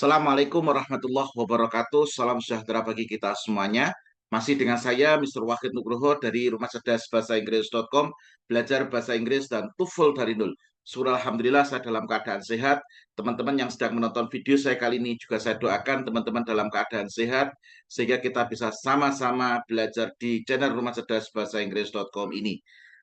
Assalamualaikum warahmatullahi wabarakatuh. Salam sejahtera bagi kita semuanya. Masih dengan saya, Mr. Wahid Nugroho dari Rumah Cerdas Bahasa Inggris.com, belajar bahasa Inggris dan TOEFL dari nol. Syukur Alhamdulillah saya dalam keadaan sehat. Teman-teman yang sedang menonton video saya kali ini juga saya doakan teman-teman dalam keadaan sehat, sehingga kita bisa sama-sama belajar di channel Rumah Cerdas Bahasa Inggris.com ini.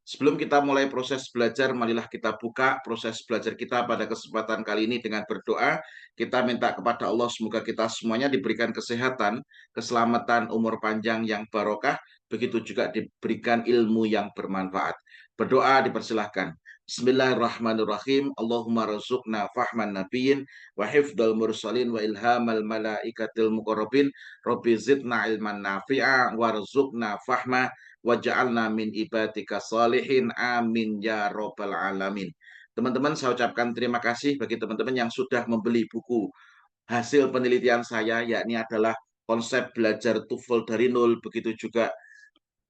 Sebelum kita mulai proses belajar, marilah kita buka proses belajar kita pada kesempatan kali ini dengan berdoa. Kita minta kepada Allah semoga kita semuanya diberikan kesehatan, keselamatan, umur panjang yang barokah, begitu juga diberikan ilmu yang bermanfaat. Berdoa dipersilahkan. Bismillahirrahmanirrahim. Allahumma razuqna fahman nabiyyin wa hifdal mursalin wa ilhamal malaikatil muqarrabin. Rabbi zidna ilman nafi'a warzuqna fahma waj'alna min ibadika salihin. Amin ya rabbal alamin. Teman-teman, saya ucapkan terima kasih bagi teman-teman yang sudah membeli buku hasil penelitian saya, yakni adalah konsep belajar TOEFL dari nol. Begitu juga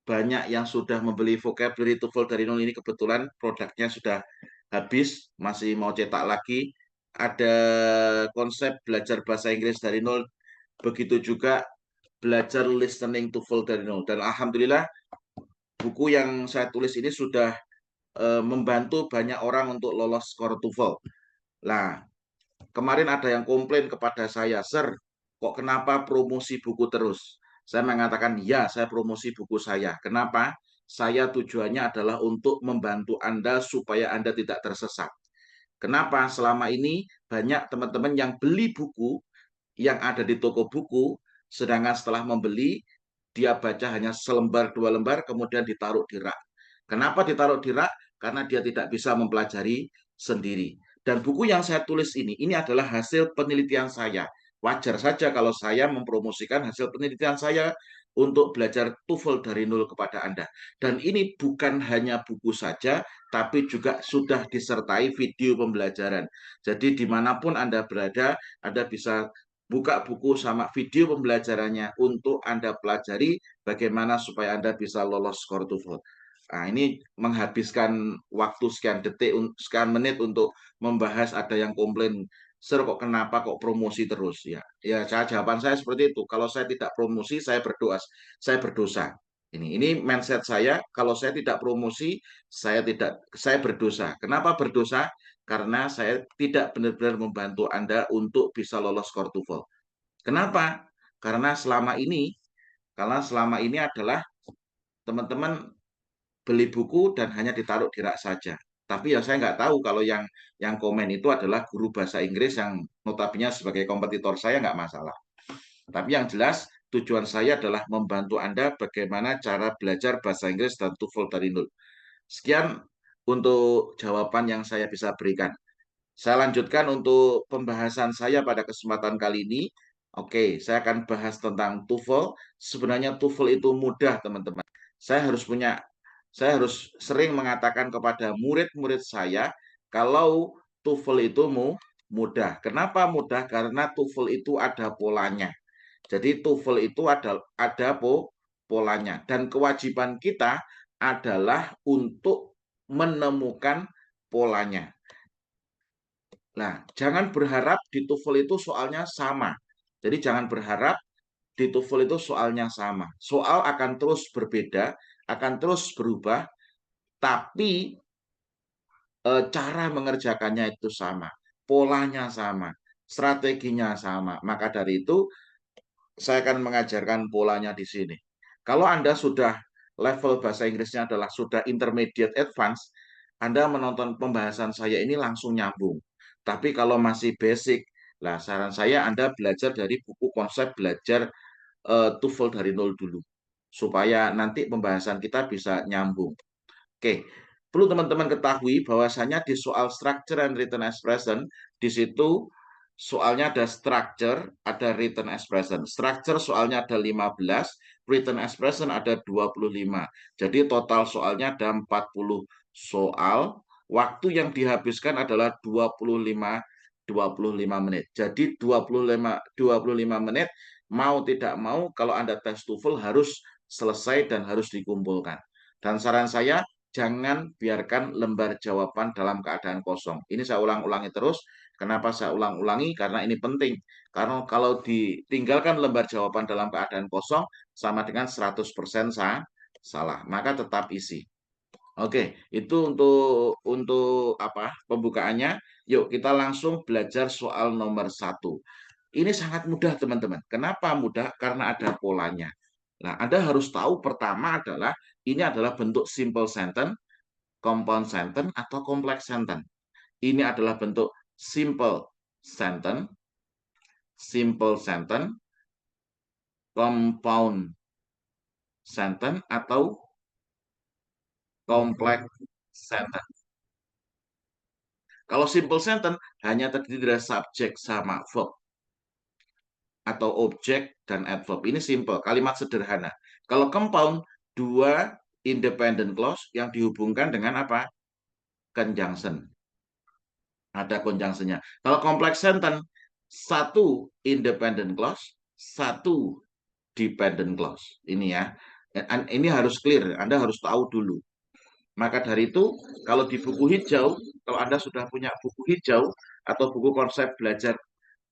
banyak yang sudah membeli vocabulary TOEFL dari nol ini, kebetulan produknya sudah habis, masih mau cetak lagi. Ada konsep belajar bahasa Inggris dari nol, begitu juga belajar listening TOEFL dari nol. Dan Alhamdulillah, buku yang saya tulis ini sudah membantu banyak orang untuk lolos skor TOEFL. Nah, kemarin ada yang komplain kepada saya, Sir, kok kenapa promosi buku terus? Saya mengatakan, ya, saya promosi buku saya. Kenapa? Saya tujuannya adalah untuk membantu Anda supaya Anda tidak tersesat. Kenapa? Selama ini banyak teman-teman yang beli buku yang ada di toko buku, sedangkan setelah membeli, dia baca hanya selembar, dua lembar, kemudian ditaruh di rak. Kenapa ditaruh di rak? Karena dia tidak bisa mempelajari sendiri. Dan buku yang saya tulis ini adalah hasil penelitian saya. Wajar saja kalau saya mempromosikan hasil penelitian saya untuk belajar TOEFL dari nol kepada Anda. Dan ini bukan hanya buku saja, tapi juga sudah disertai video pembelajaran. Jadi dimanapun Anda berada, Anda bisa buka buku sama video pembelajarannya untuk Anda pelajari bagaimana supaya Anda bisa lolos skor TOEFL. Nah, ini menghabiskan waktu sekian detik, sekian menit untuk membahas. Ada yang komplain, Sir, kok kenapa kok promosi terus? Ya, jawaban saya seperti itu. Kalau saya tidak promosi, saya berdosa. Ini mindset saya. Kalau saya tidak promosi, saya berdosa. Kenapa berdosa? Karena saya tidak benar-benar membantu Anda untuk bisa lolos skor TOEFL. Kenapa? Karena selama ini adalah teman-teman beli buku dan hanya ditaruh di rak saja. Tapi ya saya nggak tahu kalau yang komen itu adalah guru bahasa Inggris yang notabene sebagai kompetitor saya, nggak masalah. Tapi yang jelas tujuan saya adalah membantu Anda bagaimana cara belajar bahasa Inggris dan TOEFL dari nol. Sekian untuk jawaban yang saya bisa berikan. Saya lanjutkan untuk pembahasan saya pada kesempatan kali ini. Oke, saya akan bahas tentang TOEFL. Sebenarnya TOEFL itu mudah, teman-teman. Saya harus punya, saya harus sering mengatakan kepada murid-murid saya kalau TOEFL itu mudah. Kenapa mudah? Karena TOEFL itu ada polanya. Jadi TOEFL itu ada polanya. Dan kewajiban kita adalah untuk menemukan polanya. Nah, jangan berharap di TOEFL itu soalnya sama. Jadi jangan berharap di TOEFL itu soalnya sama. Soal akan terus berbeda, akan terus berubah, tapi cara mengerjakannya itu sama, polanya sama, strateginya sama. Maka dari itu, saya akan mengajarkan polanya di sini. Kalau Anda sudah level bahasa Inggrisnya adalah sudah intermediate advance, Anda menonton pembahasan saya ini langsung nyambung. Tapi kalau masih basic, lah saran saya Anda belajar dari buku konsep belajar TOEFL dari nol dulu, supaya nanti pembahasan kita bisa nyambung. Oke, perlu teman-teman ketahui bahwasanya di soal structure and written expression, di situ soalnya ada structure, ada written expression. Structure soalnya ada 15, written expression ada 25. Jadi total soalnya ada 40 soal. Waktu yang dihabiskan adalah 25 menit. Jadi 25 menit, mau tidak mau kalau Anda tes TOEFL harus selesai dan harus dikumpulkan. Dan saran saya, jangan biarkan lembar jawaban dalam keadaan kosong. Ini saya ulang-ulangi terus. Kenapa saya ulang-ulangi? Karena ini penting. Karena kalau ditinggalkan lembar jawaban dalam keadaan kosong, sama dengan 100% salah. Maka tetap isi. Oke, itu untuk apa pembukaannya. Yuk kita langsung belajar soal nomor 1. Ini sangat mudah teman-teman. Kenapa mudah? Karena ada polanya. Nah, Anda harus tahu pertama adalah ini adalah bentuk simple sentence, compound sentence, atau complex sentence. Ini adalah bentuk simple sentence, compound sentence, atau complex sentence. Kalau simple sentence hanya terdiri dari subjek sama verb atau objek dan adverb. Ini simple, kalimat sederhana. Kalau compound, dua independent clause yang dihubungkan dengan apa? Conjunction. Ada conjunction-nya. Kalau complex sentence, satu independent clause, satu dependent clause. Ini ya. Ini harus clear, Anda harus tahu dulu. Maka dari itu, kalau di buku hijau, kalau Anda sudah punya buku hijau atau buku konsep belajar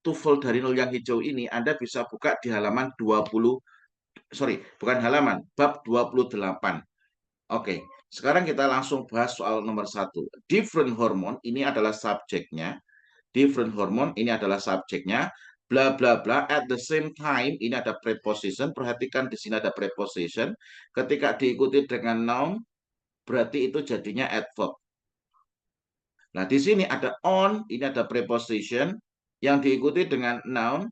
TOEFL dari nol yang hijau ini, Anda bisa buka di halaman 20, sorry, bukan halaman, bab 28. Oke, sekarang kita langsung bahas soal nomor 1. Different hormone, ini adalah subjeknya. Different hormone, ini adalah subjeknya. Bla bla bla, at the same time, ini ada preposition. Perhatikan di sini ada preposition. Ketika diikuti dengan noun, berarti itu jadinya adverb. Nah, di sini ada on, ini ada preposition yang diikuti dengan noun,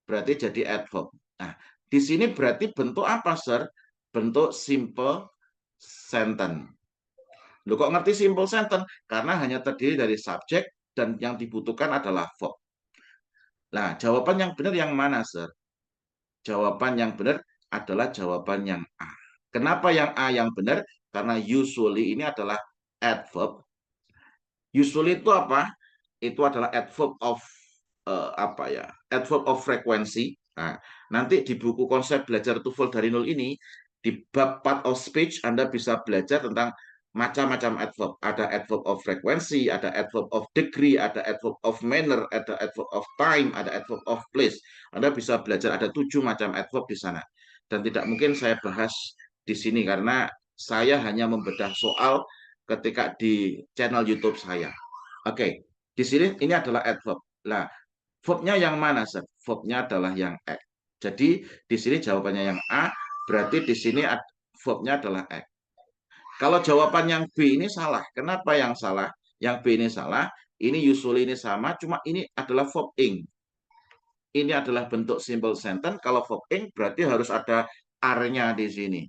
berarti jadi adverb. Nah, di sini berarti bentuk apa, Sir? Bentuk simple sentence. Loh, kok ngerti simple sentence? Karena hanya terdiri dari subjek dan yang dibutuhkan adalah verb. Nah, jawaban yang benar yang mana, Sir? Jawaban yang benar adalah jawaban yang A. Kenapa yang A yang benar? Karena usually ini adalah adverb. Usually itu apa? Itu adalah adverb of apa ya? Adverb of frequency. Nah, nanti di buku konsep belajar TOEFL dari nol ini di bab part of speech Anda bisa belajar tentang macam-macam adverb. Ada adverb of frequency, ada adverb of degree, ada adverb of manner, ada adverb of time, ada adverb of place. Anda bisa belajar ada 7 macam adverb di sana. Dan tidak mungkin saya bahas di sini karena saya hanya membedah soal ketika di channel YouTube saya. Oke, di sini ini adalah adverb. Nah, verbnya yang mana, Sir? Verbnya adalah yang act. Jadi di sini jawabannya yang A, berarti di sini verbnya adalah act. Kalau jawaban yang B ini salah. Kenapa yang salah? Yang B ini salah. Ini usually ini sama, cuma ini adalah verb ing. Ini adalah bentuk simple sentence. Kalau verb ing berarti harus ada are-nya di sini.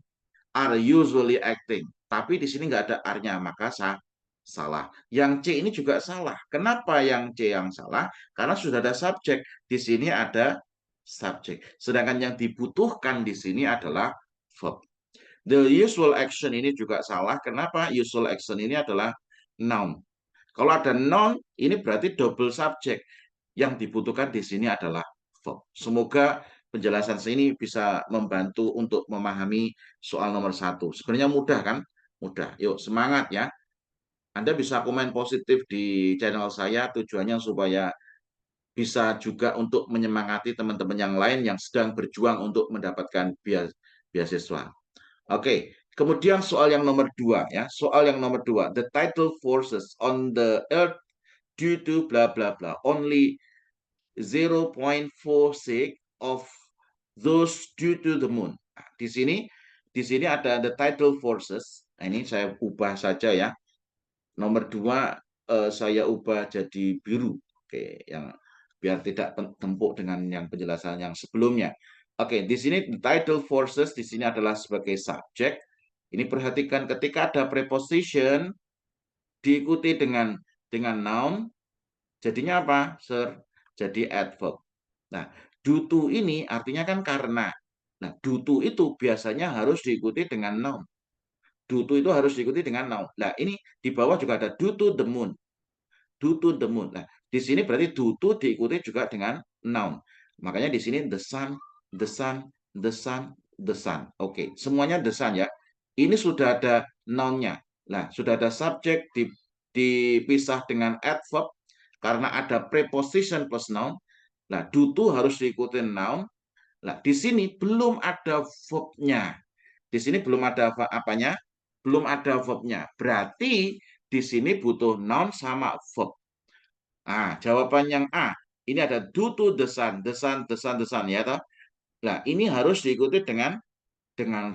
Are usually acting. Tapi di sini nggak ada are-nya, maka salah. Yang C ini juga salah. Kenapa yang C yang salah? Karena sudah ada subjek. Di sini ada subjek. Sedangkan yang dibutuhkan di sini adalah verb. The usual action ini juga salah. Kenapa? Usual action ini adalah noun. Kalau ada noun, ini berarti double subject. Yang dibutuhkan di sini adalah verb. Semoga penjelasan ini bisa membantu untuk memahami soal nomor 1. Sebenarnya mudah kan? Mudah. Yuk, semangat ya. Anda bisa komen positif di channel saya, tujuannya supaya bisa juga untuk menyemangati teman-teman yang lain yang sedang berjuang untuk mendapatkan beasiswa. Oke, kemudian soal yang nomor 2 ya. Soal yang nomor 2, the tidal forces on the earth due to bla bla bla only 0.46 of those due to the moon. Nah, di sini ada the tidal forces. Nah, ini saya ubah saja ya. Nomor 2 saya ubah jadi biru. Oke, yang biar tidak tempuk dengan yang penjelasan yang sebelumnya. Oke, di sini the tidal forces di sini adalah sebagai subjek. Ini perhatikan ketika ada preposition diikuti dengan noun, jadinya apa, Sir? Jadi adverb. Nah, due to ini artinya kan karena. Nah, due to itu biasanya harus diikuti dengan noun. Due to itu harus diikuti dengan noun. Nah, ini di bawah juga ada due to the moon. Due to the moon. Nah, di sini berarti due to diikuti juga dengan noun. Makanya di sini the sun, the sun, the sun, the sun. Oke, semuanya the sun ya. Ini sudah ada noun-nya. Nah, sudah ada subjek dipisah dengan adverb. karena ada preposition plus noun. Nah, do to harus diikuti noun. Nah, di sini belum ada verb-nya. Di sini belum ada apanya? Belum ada verb-nya. Berarti di sini butuh noun sama verb. Nah, jawaban yang A. Ini ada do to the sun, the sun, the sun, the sun, ya toh? Nah, ini harus diikuti dengan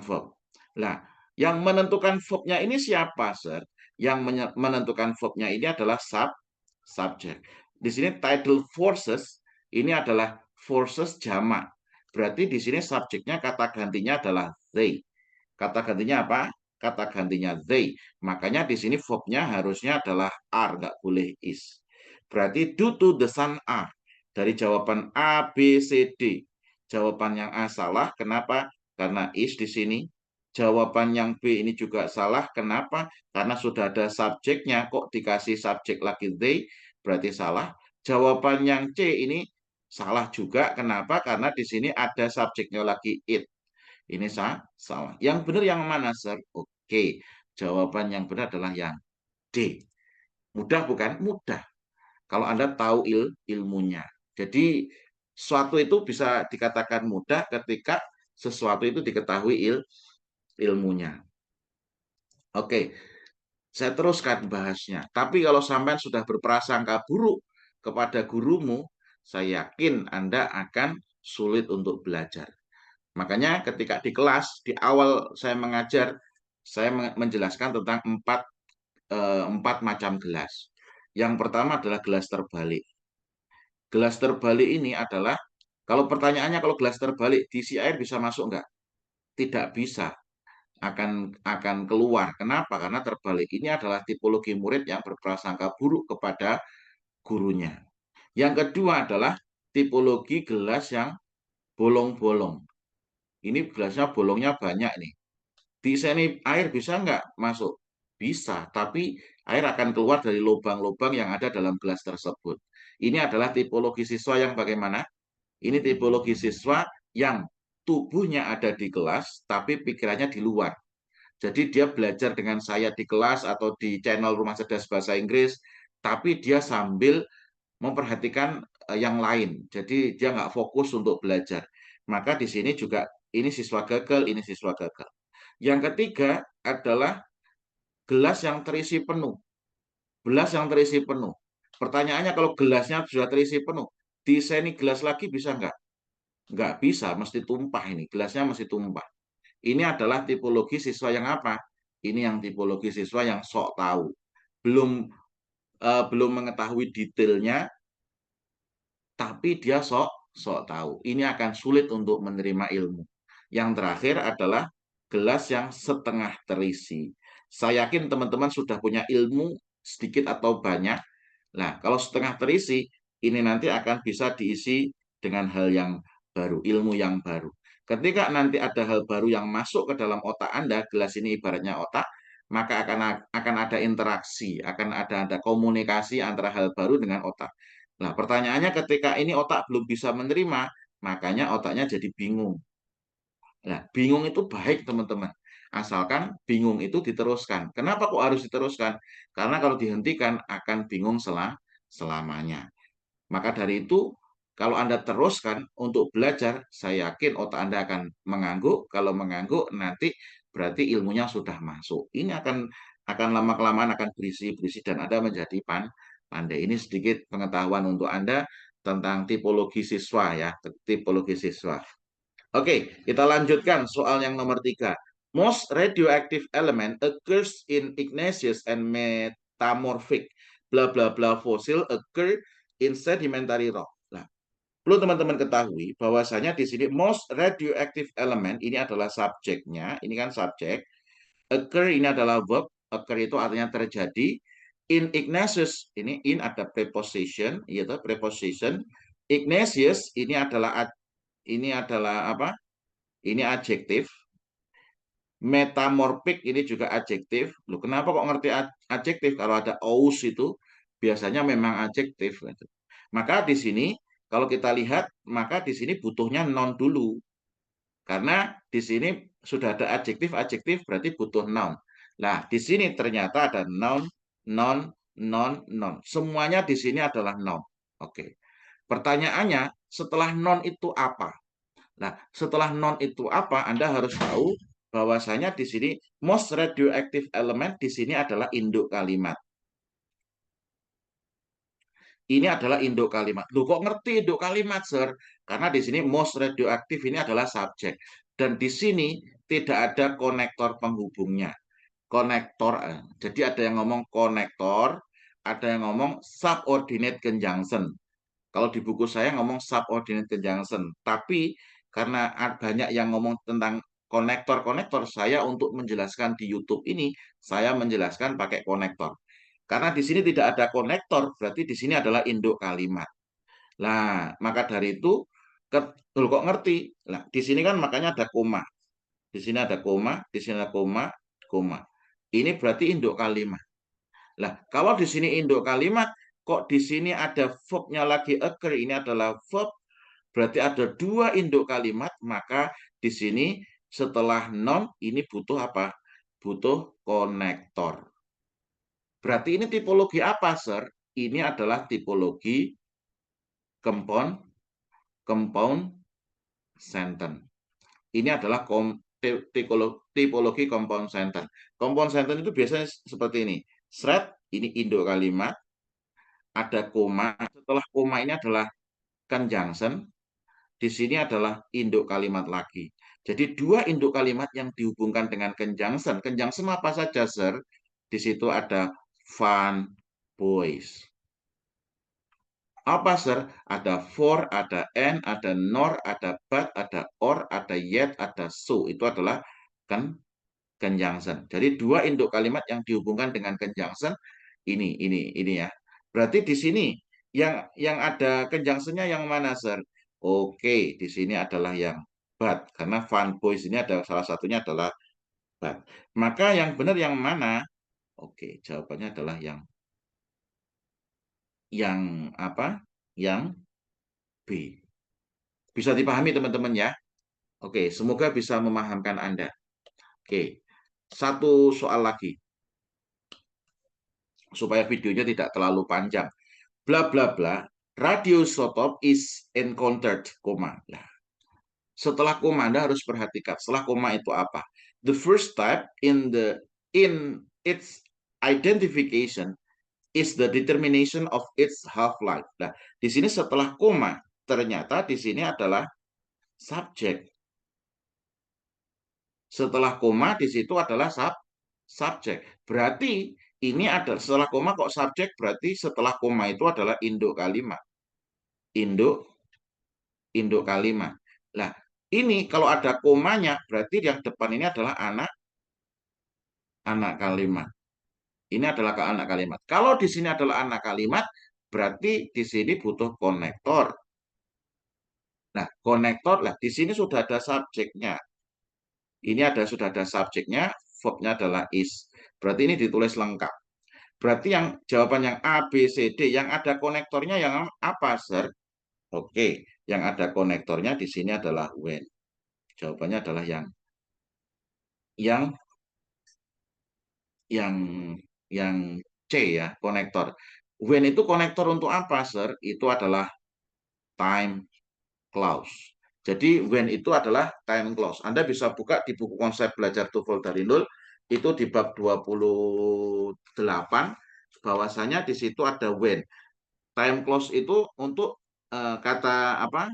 verb. Nah, yang menentukan verb-nya ini siapa, Sir? Yang menentukan verb-nya ini adalah subject. Di sini title forces ini adalah forces jamak. Berarti di sini subjeknya kata gantinya adalah they. Kata gantinya apa? Kata gantinya they. Makanya di sini verb-nya harusnya adalah are, nggak boleh is. Berarti due to the sun are. Dari jawaban A, B, C, D. Jawaban yang A salah. Kenapa? Karena is di sini. Jawaban yang B ini juga salah. Kenapa? Karena sudah ada subjeknya. Kok dikasih subjek lagi they? Berarti salah. Jawaban yang C ini salah juga. Kenapa? Karena di sini ada subjeknya lagi it. Ini salah. Yang benar yang mana, Sir? Oke. Jawaban yang benar adalah yang D. Mudah bukan? Mudah. Kalau Anda tahu ilmunya. Jadi sesuatu itu bisa dikatakan mudah ketika sesuatu itu diketahui ilmunya. Oke, saya teruskan bahasnya. Tapi kalau sampai sudah berprasangka buruk kepada gurumu, saya yakin Anda akan sulit untuk belajar. Makanya ketika di kelas, di awal saya mengajar, saya menjelaskan tentang empat macam gelas. Yang pertama adalah gelas terbalik. Gelas terbalik ini adalah, kalau pertanyaannya kalau gelas terbalik, diisi air bisa masuk enggak? Tidak bisa, akan keluar. Kenapa? Karena terbalik ini adalah tipologi murid yang berprasangka buruk kepada gurunya. Yang kedua adalah tipologi gelas yang bolong-bolong. Ini gelasnya bolongnya banyak nih. Di sini air bisa nggak masuk? Bisa, tapi air akan keluar dari lubang-lubang yang ada dalam gelas tersebut. Ini adalah tipologi siswa yang bagaimana? Ini tipologi siswa yang tubuhnya ada di kelas, tapi pikirannya di luar. Jadi dia belajar dengan saya di kelas atau di channel Rumah Cerdas Bahasa Inggris, tapi dia sambil memperhatikan yang lain. Jadi dia nggak fokus untuk belajar. Maka di sini juga ini siswa gagal, ini siswa gagal. Yang ketiga adalah gelas yang terisi penuh. Gelas yang terisi penuh. Pertanyaannya kalau gelasnya sudah terisi penuh, disaini gelas lagi bisa nggak? Nggak bisa, mesti tumpah ini. Gelasnya mesti tumpah. Ini adalah tipologi siswa yang apa? Ini yang tipologi siswa yang sok tahu. Belum mengetahui detailnya, tapi dia sok tahu. Ini akan sulit untuk menerima ilmu. Yang terakhir adalah gelas yang setengah terisi. Saya yakin teman-teman sudah punya ilmu sedikit atau banyak. Nah, kalau setengah terisi, ini nanti akan bisa diisi dengan hal yang baru, ilmu yang baru. Ketika nanti ada hal baru yang masuk ke dalam otak Anda, gelas ini ibaratnya otak, maka akan ada interaksi, akan ada komunikasi antara hal baru dengan otak. Nah, pertanyaannya ketika ini otak belum bisa menerima, makanya otaknya jadi bingung. Nah, bingung itu baik, teman-teman. Asalkan bingung itu diteruskan. Kenapa kok harus diteruskan? Karena kalau dihentikan akan bingung selamanya. Maka dari itu, kalau Anda teruskan untuk belajar, saya yakin otak Anda akan mengangguk. Kalau mengangguk, nanti berarti ilmunya sudah masuk. Ini akan lama-kelamaan akan berisi-berisi dan Anda menjadi pandai. Ini sedikit pengetahuan untuk Anda tentang tipologi siswa ya, tipologi siswa. Oke, kita lanjutkan soal yang nomor 3. Most radioactive element occurs in igneous and metamorphic bla bla bla fossil occur in sedimentary rock. Nah, perlu teman-teman ketahui bahwasanya di sini most radioactive element ini adalah subjeknya, ini kan subjek. Occur ini adalah verb, occur itu artinya terjadi. In igneous ini in ada preposition, yaitu preposition. Igneous ini adalah apa? Ini adjektif. Metamorphic ini juga adjektif. Loh, kenapa kok ngerti adjektif? Kalau ada aus itu biasanya memang adjektif. Maka di sini kalau kita lihat, maka di sini butuhnya noun dulu. Karena di sini sudah ada adjektif berarti butuh noun. Nah, di sini ternyata ada noun, noun, non, non. Semuanya di sini adalah non. Oke. Pertanyaannya, setelah non itu apa? Nah, setelah non itu apa? Anda harus tahu bahwasanya di sini most radioactive element di sini adalah induk kalimat. Ini adalah induk kalimat. Loh, kok ngerti induk kalimat, Sir? Karena di sini most radioactive ini adalah subjek. Dan di sini tidak ada konektor penghubungnya. Konektor, jadi ada yang ngomong konektor, ada yang ngomong subordinate conjunction. Kalau di buku saya ngomong subordinate conjunction, tapi karena banyak yang ngomong tentang konektor-konektor, saya untuk menjelaskan di YouTube ini, saya menjelaskan pakai konektor. Karena di sini tidak ada konektor, berarti di sini adalah induk kalimat. Nah, maka dari itu, kok ngerti? Nah, di sini kan makanya ada koma. Di sini ada koma, di sini ada koma, koma. Ini berarti induk kalimat. Lah, kalau di sini induk kalimat, kok di sini ada verb-nya lagi occur, ini adalah verb, berarti ada dua induk kalimat, maka di sini setelah non, ini butuh apa? Butuh konektor. Berarti ini tipologi apa, Sir? Ini adalah tipologi compound, compound sentence. Ini adalah tipologi compound sentence. Compound sentence itu biasanya seperti ini. Thread, ini induk kalimat, ada koma. Setelah koma ini adalah conjunction. Di sini adalah induk kalimat lagi. Jadi dua induk kalimat yang dihubungkan dengan conjunction. Conjunction apa saja, Sir? Di situ ada fun, boys. Apa, Sir? Ada for, ada and, ada nor, ada but, ada or, ada yet, ada so. Itu adalah kan conjunction. Jadi dua induk kalimat yang dihubungkan dengan conjunction ini ya. Berarti di sini yang ada conjunction-nya yang mana, Sir? Oke, di sini adalah yang but karena fun boys ini ada salah satunya adalah but. Maka yang benar yang mana? Oke, jawabannya adalah yang apa? Yang B. Bisa dipahami teman-teman ya? Oke, semoga bisa memahamkan Anda. Oke, satu soal lagi supaya videonya tidak terlalu panjang. Bla bla bla, radioisotop is encountered, koma. Nah, setelah koma Anda harus perhatikan. Setelah koma itu apa? The first step in its identification is the determination of its half-life. Nah, di sini setelah koma ternyata di sini adalah subjek. Setelah koma di situ adalah subjek. Berarti ini adalah setelah koma kok subjek, berarti setelah koma itu adalah induk kalimat. Induk kalimat. Nah, ini kalau ada komanya berarti yang depan ini adalah anak kalimat. Ini adalah anak kalimat. Kalau di sini adalah anak kalimat, berarti di sini butuh konektor. Nah, konektor lah di sini sudah ada subjeknya. Ini sudah ada subjeknya, verbnya adalah is. Berarti ini ditulis lengkap. Berarti yang jawaban yang A, B, C, D yang ada konektornya yang apa, Sir? Oke, yang ada konektornya di sini adalah when. Jawabannya adalah yang yang yang C ya, konektor. When itu konektor untuk apa, Sir? Itu adalah time clause. Jadi when itu adalah time clause. Anda bisa buka di buku konsep belajar TOEFL dari nol, itu di bab 28, bahwasanya di situ ada when. Time clause itu untuk kata apa?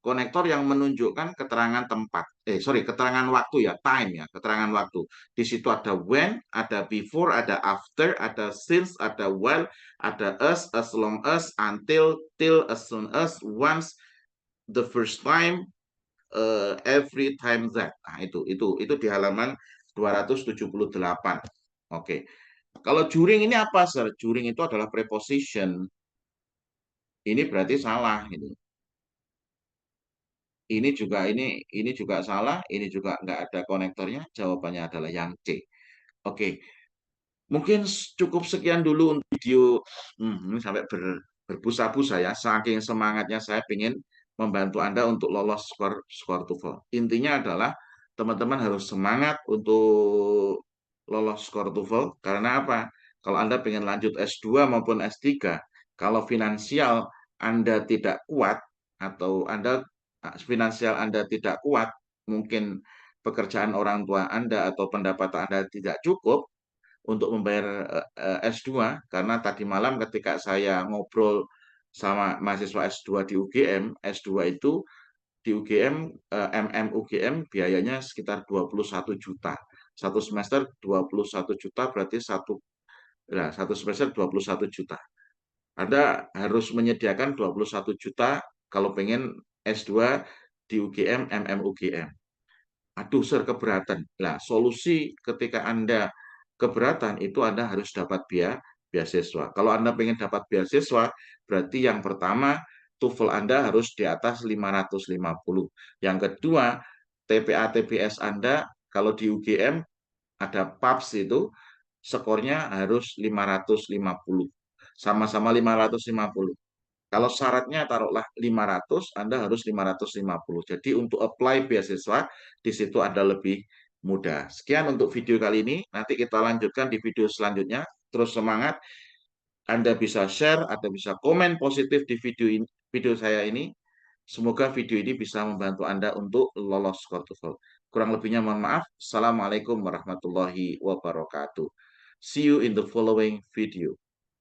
Konektor yang menunjukkan keterangan tempat. Keterangan waktu ya, time ya, keterangan waktu. Di situ ada when, ada before, ada after, ada since, ada while, ada as long as, until, till, as soon as, once, the first time, every time that. Nah, itu di halaman 278. Oke. Kalau during ini apa, Sir? During itu adalah preposition. Ini berarti salah ini. Ini juga salah, ini juga nggak ada konektornya. Jawabannya adalah yang C. Oke, mungkin cukup sekian dulu untuk video. Ini sampai berbusa-busa ya. Saking semangatnya saya ingin membantu Anda untuk lolos skor TOEFL. Intinya adalah teman-teman harus semangat untuk lolos skor TOEFL. Karena apa? Kalau Anda pengen lanjut S2 maupun S3, kalau finansial Anda tidak kuat atau finansial Anda tidak kuat, mungkin pekerjaan orang tua Anda atau pendapatan Anda tidak cukup untuk membayar S2, karena tadi malam ketika saya ngobrol sama mahasiswa S2 di UGM, S2 itu di UGM, UGM biayanya sekitar 21 juta. Satu semester 21 juta berarti satu semester 21 juta. Anda harus menyediakan 21 juta kalau pengen S2 di UGM, UGM. Aduh, keberatan. Nah, solusi ketika Anda keberatan itu Anda harus dapat beasiswa. Kalau Anda pengen dapat beasiswa, berarti yang pertama TOEFL Anda harus di atas 550. Yang kedua, TPA TPS Anda kalau di UGM ada PAPS itu skornya harus 550. Sama-sama 550. Kalau syaratnya taruhlah 500, Anda harus 550. Jadi untuk apply beasiswa, di situ ada lebih mudah. Sekian untuk video kali ini. Nanti kita lanjutkan di video selanjutnya. Terus semangat. Anda bisa share, Anda bisa komen positif di video saya ini. Semoga video ini bisa membantu Anda untuk lolos TOEFL. Kurang lebihnya mohon maaf. Assalamualaikum warahmatullahi wabarakatuh. See you in the following video.